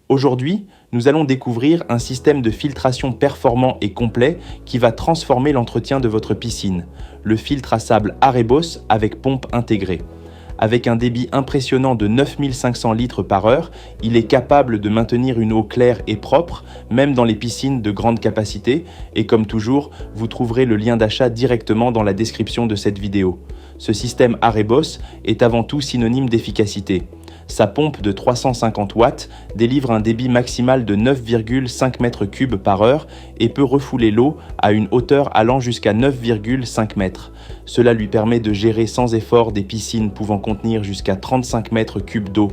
Aujourd'hui, nous allons découvrir un système de filtration performant et complet qui va transformer l'entretien de votre piscine, le filtre à sable Arebos avec pompe intégrée. Avec un débit impressionnant de 9500 litres par heure, il est capable de maintenir une eau claire et propre, même dans les piscines de grande capacité, et comme toujours, vous trouverez le lien d'achat directement dans la description de cette vidéo. Ce système Arebos est avant tout synonyme d'efficacité. Sa pompe de 350 watts délivre un débit maximal de 9,5 mètres cubes par heure et peut refouler l'eau à une hauteur allant jusqu'à 9,5 mètres. Cela lui permet de gérer sans effort des piscines pouvant contenir jusqu'à 35 mètres cubes d'eau.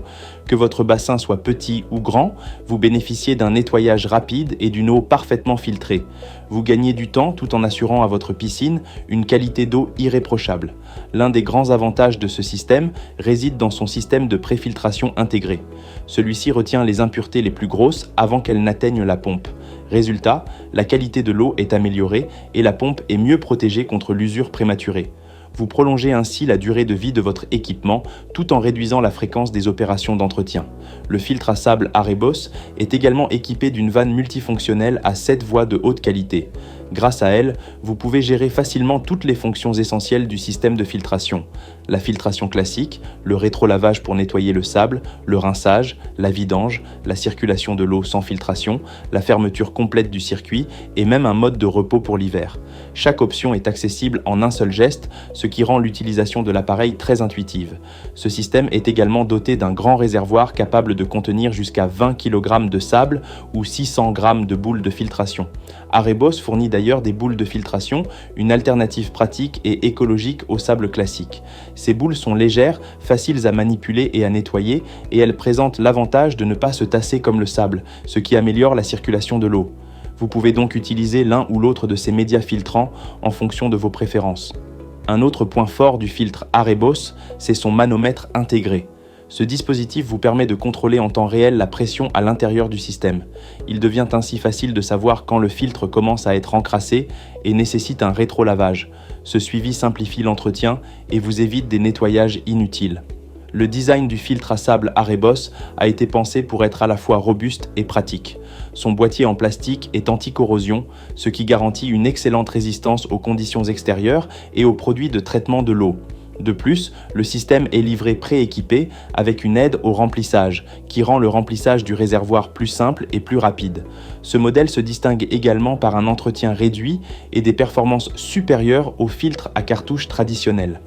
Que votre bassin soit petit ou grand, vous bénéficiez d'un nettoyage rapide et d'une eau parfaitement filtrée. Vous gagnez du temps tout en assurant à votre piscine une qualité d'eau irréprochable. L'un des grands avantages de ce système réside dans son système de préfiltration intégré. Celui-ci retient les impuretés les plus grosses avant qu'elles n'atteignent la pompe. Résultat, la qualité de l'eau est améliorée et la pompe est mieux protégée contre l'usure prématurée. Vous prolongez ainsi la durée de vie de votre équipement tout en réduisant la fréquence des opérations d'entretien. Le filtre à sable Arebos est également équipé d'une vanne multifonctionnelle à 7 voies de haute qualité. Grâce à elle, vous pouvez gérer facilement toutes les fonctions essentielles du système de filtration. La filtration classique, le rétrolavage pour nettoyer le sable, le rinçage, la vidange, la circulation de l'eau sans filtration, la fermeture complète du circuit et même un mode de repos pour l'hiver. Chaque option est accessible en un seul geste, ce qui rend l'utilisation de l'appareil très intuitive. Ce système est également doté d'un grand réservoir capable de contenir jusqu'à 20 kg de sable ou 600 g de boules de filtration. Arebos fournit d'ailleurs des boules de filtration, une alternative pratique et écologique au sable classique. Ces boules sont légères, faciles à manipuler et à nettoyer, et elles présentent l'avantage de ne pas se tasser comme le sable, ce qui améliore la circulation de l'eau. Vous pouvez donc utiliser l'un ou l'autre de ces médias filtrants en fonction de vos préférences. Un autre point fort du filtre Arebos, c'est son manomètre intégré. Ce dispositif vous permet de contrôler en temps réel la pression à l'intérieur du système. Il devient ainsi facile de savoir quand le filtre commence à être encrassé et nécessite un rétrolavage. Ce suivi simplifie l'entretien et vous évite des nettoyages inutiles. Le design du filtre à sable Arebos a été pensé pour être à la fois robuste et pratique. Son boîtier en plastique est anti-corrosion, ce qui garantit une excellente résistance aux conditions extérieures et aux produits de traitement de l'eau. De plus, le système est livré prééquipé avec une aide au remplissage, qui rend le remplissage du réservoir plus simple et plus rapide. Ce modèle se distingue également par un entretien réduit et des performances supérieures aux filtres à cartouches traditionnels.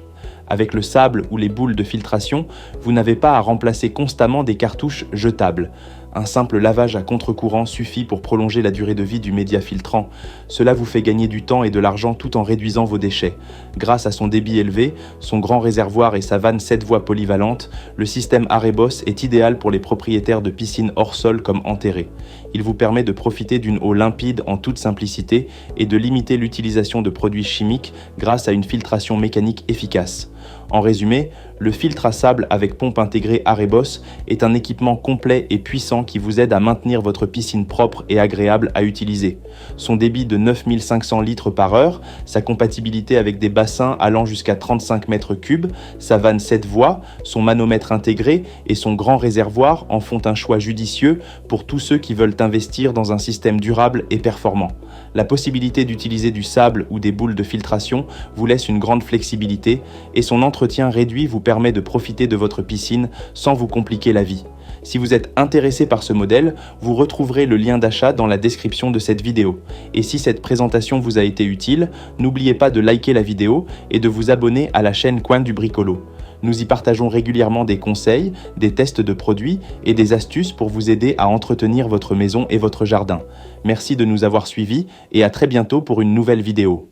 Avec le sable ou les boules de filtration, vous n'avez pas à remplacer constamment des cartouches jetables. Un simple lavage à contre-courant suffit pour prolonger la durée de vie du média filtrant. Cela vous fait gagner du temps et de l'argent tout en réduisant vos déchets. Grâce à son débit élevé, son grand réservoir et sa vanne 7 voies polyvalente, le système Arebos est idéal pour les propriétaires de piscines hors sol comme enterrées. Il vous permet de profiter d'une eau limpide en toute simplicité et de limiter l'utilisation de produits chimiques grâce à une filtration mécanique efficace. En résumé, le filtre à sable avec pompe intégrée Arebos est un équipement complet et puissant qui vous aide à maintenir votre piscine propre et agréable à utiliser. Son débit de 9500 litres par heure, sa compatibilité avec des bassins allant jusqu'à 35 mètres cubes, sa vanne 7 voies, son manomètre intégré et son grand réservoir en font un choix judicieux pour tous ceux qui veulent investir dans un système durable et performant. La possibilité d'utiliser du sable ou des boules de filtration vous laisse une grande flexibilité et son entretien réduit vous permet de profiter de votre piscine sans vous compliquer la vie. Si vous êtes intéressé par ce modèle, vous retrouverez le lien d'achat dans la description de cette vidéo. Et si cette présentation vous a été utile, n'oubliez pas de liker la vidéo et de vous abonner à la chaîne Coin du Bricolo. Nous y partageons régulièrement des conseils, des tests de produits et des astuces pour vous aider à entretenir votre maison et votre jardin. Merci de nous avoir suivis et à très bientôt pour une nouvelle vidéo.